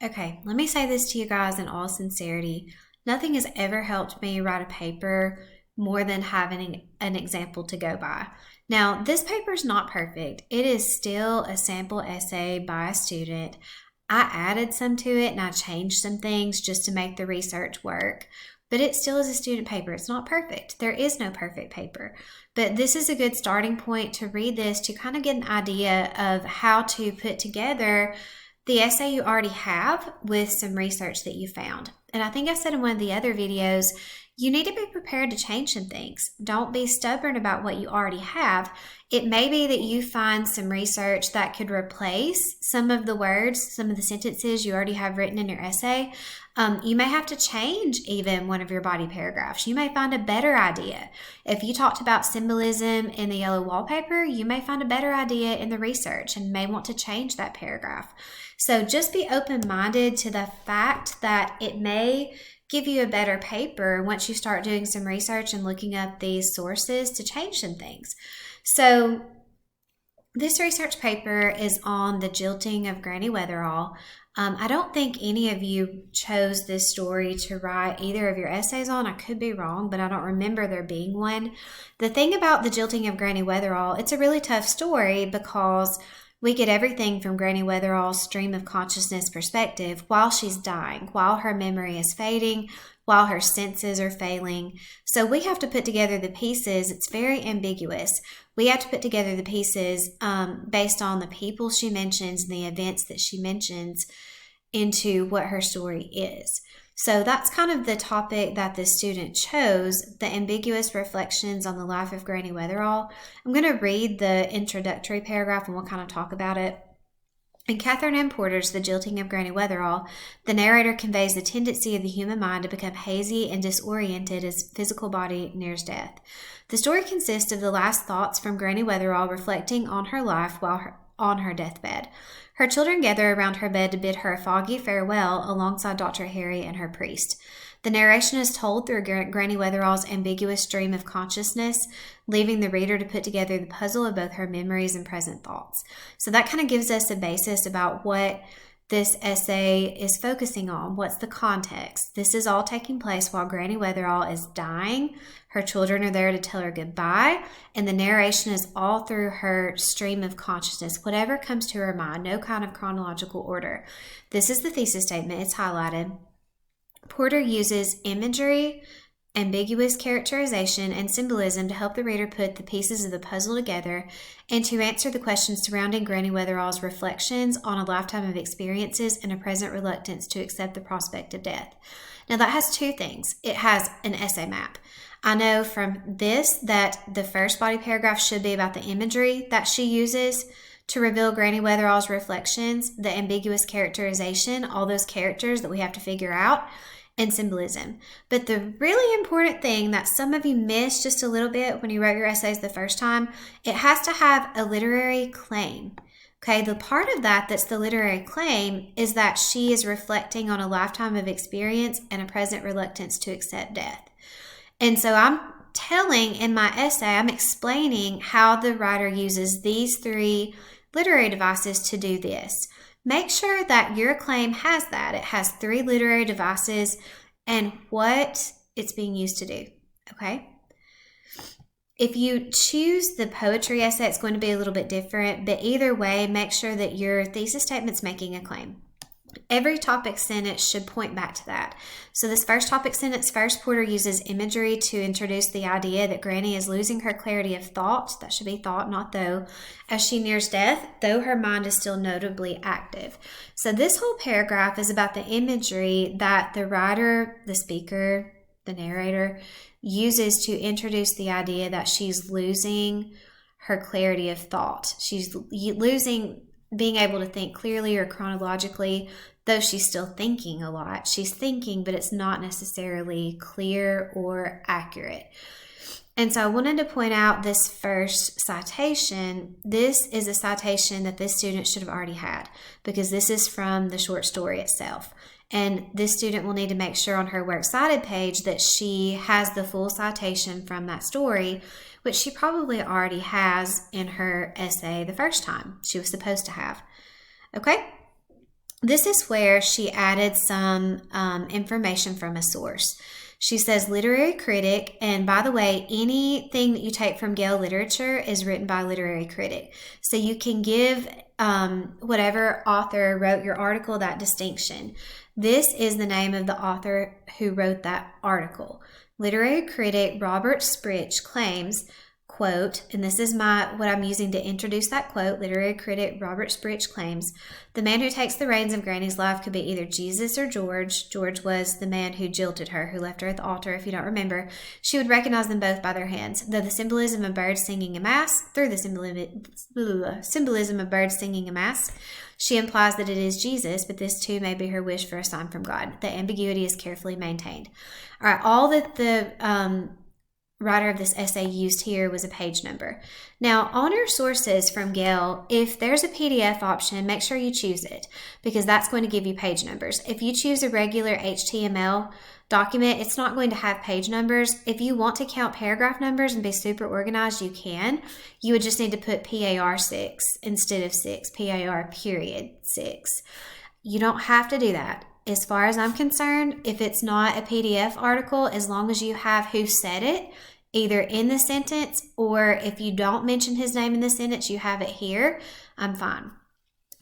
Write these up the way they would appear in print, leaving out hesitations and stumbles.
Okay, let me say this to you guys in all sincerity. Nothing has ever helped me write a paper more than having an example to go by. Now, this paper is not perfect. It is still a sample essay by a student. I added some to it and I changed some things just to make the research work, but it still is a student paper. It's not perfect. There is no perfect paper, but this is a good starting point to read this to kind of get an idea of how to put together the essay you already have with some research that you found. And I think I said in one of the other videos, you need to be prepared to change some things. Don't be stubborn about what you already have. It may be that you find some research that could replace some of the words, some of the sentences you already have written in your essay. You may have to change even one of your body paragraphs. You may find a better idea. If you talked about symbolism in the yellow wallpaper, you may find a better idea in the research and may want to change that paragraph. So just be open-minded to the fact that it may give you a better paper once you start doing some research and looking up these sources to change some things. So this research paper is on the jilting of Granny Weatherall. I don't think any of you chose this story to write either of your essays on. I could be wrong, but I don't remember there being one. The thing about the jilting of Granny Weatherall, it's a really tough story because we get everything from Granny Weatherall's stream of consciousness perspective while she's dying, while her memory is fading, while her senses are failing. So we have to put together the pieces. It's very ambiguous. We have to put together the pieces based on the people she mentions and the events that she mentions into what her story is. So that's kind of the topic that the student chose, the ambiguous reflections on the life of Granny Weatherall. I'm going to read the introductory paragraph and we'll kind of talk about it. In Catherine M. Porter's The Jilting of Granny Weatherall, the narrator conveys the tendency of the human mind to become hazy and disoriented as physical body nears death. The story consists of the last thoughts from Granny Weatherall reflecting on her life while on her deathbed. Her children gather around her bed to bid her a foggy farewell alongside Dr. Harry and her priest. The narration is told through Granny Weatherall's ambiguous stream of consciousness, leaving the reader to put together the puzzle of both her memories and present thoughts. So that kind of gives us a basis about what this essay is focusing on. What's the context? This is all taking place while Granny Weatherall is dying. Her children are there to tell her goodbye, and the narration is all through her stream of consciousness, whatever comes to her mind, no kind of chronological order. This is the thesis statement. It's highlighted. Porter uses imagery, ambiguous characterization, and symbolism to help the reader put the pieces of the puzzle together and to answer the questions surrounding Granny Weatherall's reflections on a lifetime of experiences and a present reluctance to accept the prospect of death. Now that has two things. It has an essay map. I know from this that the first body paragraph should be about the imagery that she uses to reveal Granny Weatherall's reflections, the ambiguous characterization, all those characters that we have to figure out, and symbolism. But the really important thing that some of you missed just a little bit when you wrote your essays the first time, it has to have a literary claim. Okay, the part of that that's the literary claim is that she is reflecting on a lifetime of experience and a present reluctance to accept death. And so I'm telling in my essay, I'm explaining how the writer uses these three literary devices to do this. Make sure that your claim has that. It has three literary devices and what it's being used to do, okay? If you choose the poetry essay, it's going to be a little bit different, but either way, make sure that your thesis statement's making a claim. Every topic sentence should point back to that. So this first topic sentence, first Porter uses imagery to introduce the idea that Granny is losing her clarity of thought, that should be thought, not though, as she nears death, though her mind is still notably active. So this whole paragraph is about the imagery that the writer, the speaker, the narrator, uses to introduce the idea that she's losing her clarity of thought. She's losing being able to think clearly or chronologically, though she's still thinking a lot. She's thinking, but it's not necessarily clear or accurate. And so I wanted to point out this first citation. This is a citation that this student should have already had because this is from the short story itself. And this student will need to make sure on her Works Cited page that she has the full citation from that story, which she probably already has in her essay the first time she was supposed to have. Okay? This is where she added some information from a source. She says literary critic, and by the way, anything that you take from Gale literature is written by a literary critic. So you can give whatever author wrote your article that distinction. This is the name of the author who wrote that article. Literary critic Robert Spritch claims, quote, and this is what I'm using to introduce that quote. Literary critic Robert Spritch claims, the man who takes the reins of Granny's life could be either Jesus or George. George was the man who jilted her, who left her at the altar, if you don't remember. She would recognize them both by their hands. Though the symbolism of birds singing a mass, through the symbolism of birds singing a mass, she implies that it is Jesus, but this too may be her wish for a sign from God. The ambiguity is carefully maintained. All right, all that the writer of this essay used here was a page number. Now, on your sources from Gale, if there's a PDF option, make sure you choose it because that's going to give you page numbers. If you choose a regular HTML document, it's not going to have page numbers. If you want to count paragraph numbers and be super organized, you can. You would just need to put PAR 6 instead of 6, PAR period 6. You don't have to do that. As far as I'm concerned, if it's not a PDF article, as long as you have who said it, either in the sentence or if you don't mention his name in the sentence, you have it here, I'm fine.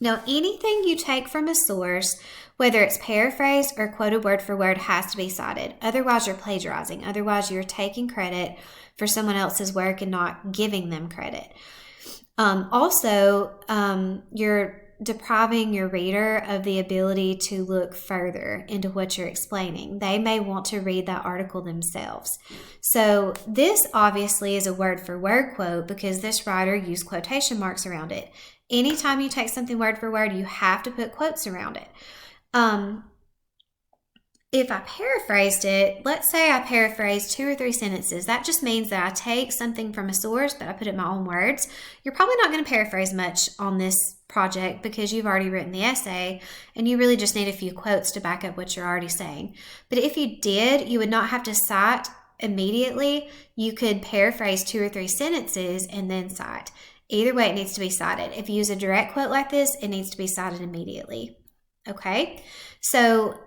Now, anything you take from a source, whether it's paraphrased or quoted word for word, has to be cited. Otherwise, you're plagiarizing. Otherwise, you're taking credit for someone else's work and not giving them credit. You're depriving your reader of the ability to look further into what you're explaining. They may want to read that article themselves. So this obviously is a word for word quote because this writer used quotation marks around it. Anytime you take something word for word, you have to put quotes around it. If I paraphrased it, let's say I paraphrased 2 or 3 sentences, that just means that I take something from a source, but I put it in my own words. You're probably not going to paraphrase much on this project because you've already written the essay and you really just need a few quotes to back up what you're already saying. But if you did, you would not have to cite immediately. You could paraphrase 2 or 3 sentences and then cite. Either way, it needs to be cited. If you use a direct quote like this, it needs to be cited immediately. Okay, so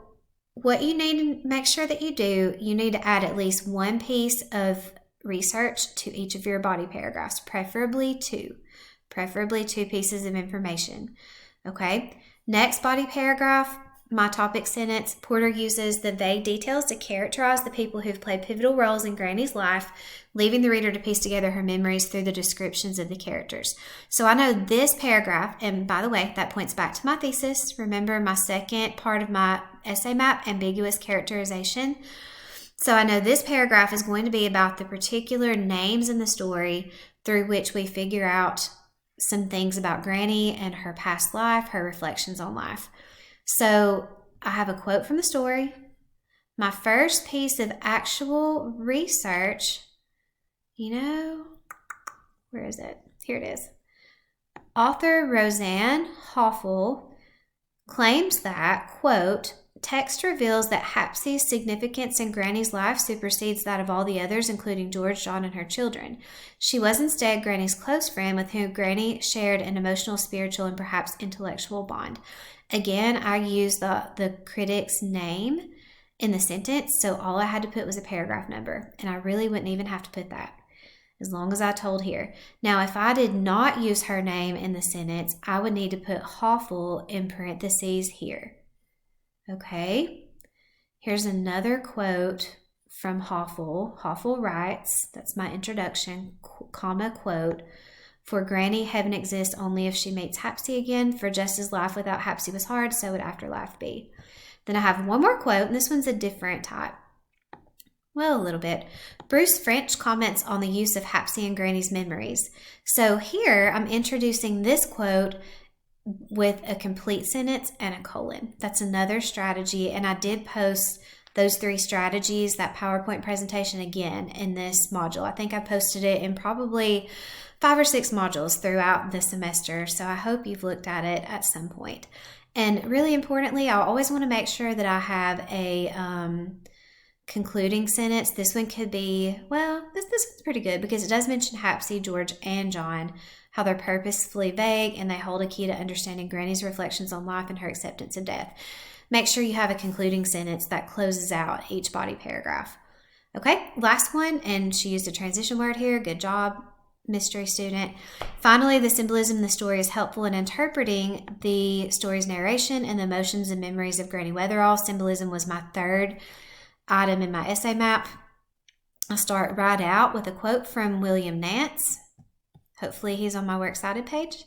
what you need to make sure that you do, you need to add at least one piece of research to each of your body paragraphs, preferably 2 pieces of information. Okay, next body paragraph, my topic sentence. Porter uses the vague details to characterize the people who've played pivotal roles in Granny's life, leaving the reader to piece together her memories through the descriptions of the characters. So I know this paragraph, and by the way, that points back to my thesis. Remember my second part of my essay map, ambiguous characterization. So I know this paragraph is going to be about the particular names in the story through which we figure out some things about Granny and her past life, her reflections on life. So I have a quote from the story. My first piece of actual research, where is it? Here it is. Author Roseanne Hoffel claims that, quote, text reveals that Hapsy's significance in Granny's life supersedes that of all the others, including George, John, and her children. She was instead Granny's close friend with whom Granny shared an emotional, spiritual, and perhaps intellectual bond. Again, I used the critic's name in the sentence, so all I had to put was a paragraph number, and I really wouldn't even have to put that, as long as I told here. Now, if I did not use her name in the sentence, I would need to put Hoffel in parentheses here. Okay, here's another quote from Hoffel. Hoffel writes, that's my introduction, comma, quote, for Granny, heaven exists only if she meets Hapsy again. For just as life without Hapsy was hard, so would afterlife be. Then I have one more quote, and this one's a different type. Well, a little bit. Bruce French comments on the use of Hapsy and Granny's memories. So here I'm introducing this quote with a complete sentence and a colon. That's another strategy, and I did post those 3 strategies, that PowerPoint presentation, again in this module. I think I posted it in probably 5 or 6 modules throughout the semester, so I hope you've looked at it at some point. And really importantly, I always want to make sure that I have a concluding sentence. This one could be, well, this one's pretty good because it does mention Hapsy, George, and John, how they're purposefully vague and they hold a key to understanding Granny's reflections on life and her acceptance of death. Make sure you have a concluding sentence that closes out each body paragraph. Okay, last one, and she used a transition word here. Good job, mystery student. Finally, the symbolism in the story is helpful in interpreting the story's narration and the emotions and memories of Granny Weatherall. Symbolism was my third item in my essay map. I'll start right out with a quote from William Nance. Hopefully he's on my Works Cited page.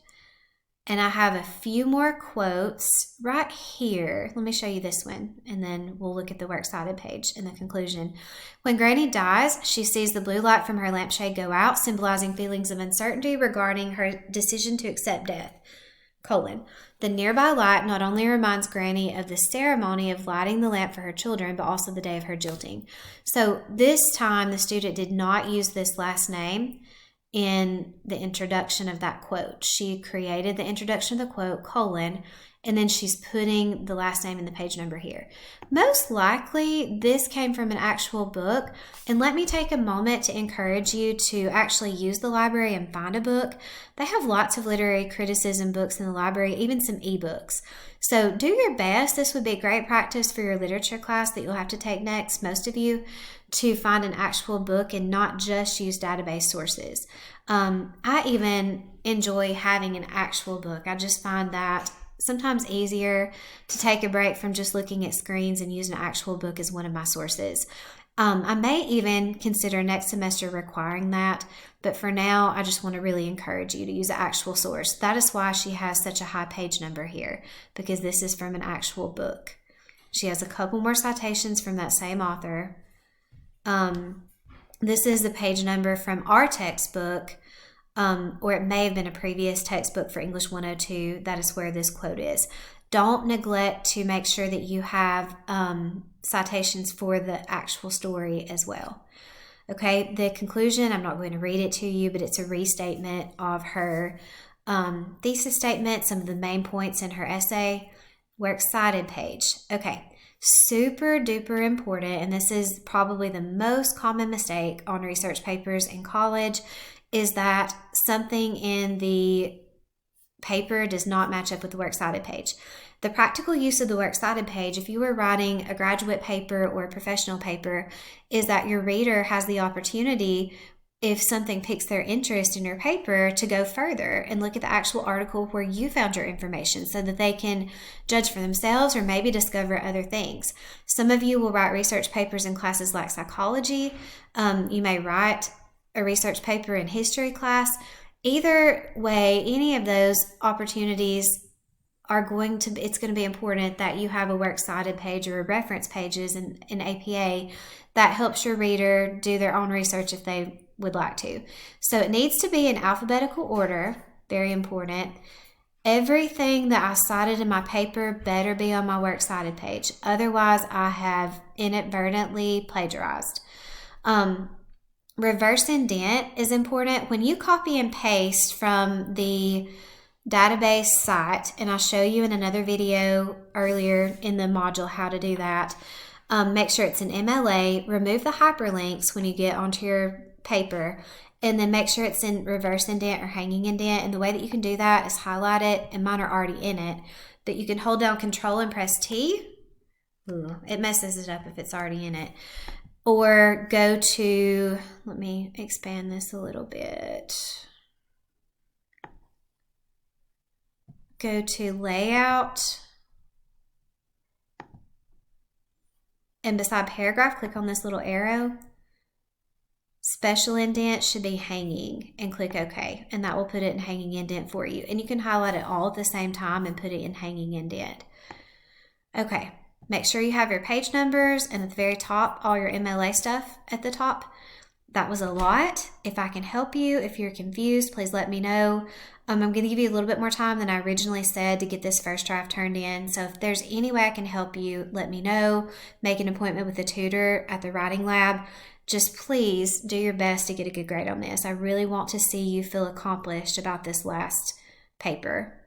And I have a few more quotes right here. Let me show you this one, and then we'll look at the Works Cited page in the conclusion. When Granny dies, she sees the blue light from her lampshade go out, symbolizing feelings of uncertainty regarding her decision to accept death. The nearby light not only reminds Granny of the ceremony of lighting the lamp for her children, but also the day of her jilting. So this time, the student did not use this last name in the introduction of that quote. She created the introduction of the quote, and then she's putting the last name and the page number here. Most likely, this came from an actual book, and let me take a moment to encourage you to actually use the library and find a book. They have lots of literary criticism books in the library, even some ebooks. So do your best. This would be great practice for your literature class that you'll have to take next, most of you, to find an actual book and not just use database sources. I even enjoy having an actual book. I just find that sometimes easier to take a break from just looking at screens and use an actual book as one of my sources. I may even consider next semester requiring that, but for now, I just want to really encourage you to use an actual source. That is why she has such a high page number here, because this is from an actual book. She has a couple more citations from that same author. This is the page number from our textbook, or it may have been a previous textbook for English 102. That is where this quote is. Don't neglect to make sure that you have citations for the actual story as well. Okay, the conclusion, I'm not going to read it to you, but it's a restatement of her thesis statement, some of the main points in her essay. Works Cited page. Okay. Super duper important, and this is probably the most common mistake on research papers in college, is that something in the paper does not match up with the Works Cited page. The practical use of the Works Cited page, if you were writing a graduate paper or a professional paper, is that your reader has the opportunity, if something piques their interest in your paper, to go further and look at the actual article where you found your information so that they can judge for themselves or maybe discover other things. Some of you will write research papers in classes like psychology. You may write a research paper in history class. Either way, any of those opportunities it's going to be important that you have a Works Cited page or a reference pages in APA that helps your reader do their own research if they would like to. So it needs to be in alphabetical order, very important. Everything that I cited in my paper better be on my Works Cited page. Otherwise, I have inadvertently plagiarized. Reverse indent is important. When you copy and paste from the database site, and I'll show you in another video earlier in the module how to do that, make sure it's an MLA, remove the hyperlinks when you get onto your paper, and then make sure it's in reverse indent or hanging indent. And the way that you can do that is highlight it, and mine are already in it, but you can hold down Control and press T. Ooh, it messes it up if it's already in it. Or go to, let me expand this a little bit. Go to Layout, and beside Paragraph, click on this little arrow. Special indent should be hanging, and click OK, and that will put it in hanging indent for you. And you can highlight it all at the same time and put it in hanging indent. Okay, make sure you have your page numbers, and at the very top, all your MLA stuff at the top. That was a lot. If I can help you, if you're confused, please let me know. I'm going to give you a little bit more time than I originally said to get this first draft turned in. So if there's any way I can help you, let me know. Make an appointment with a tutor at the writing lab. Just please do your best to get a good grade on this. I really want to see you feel accomplished about this last paper.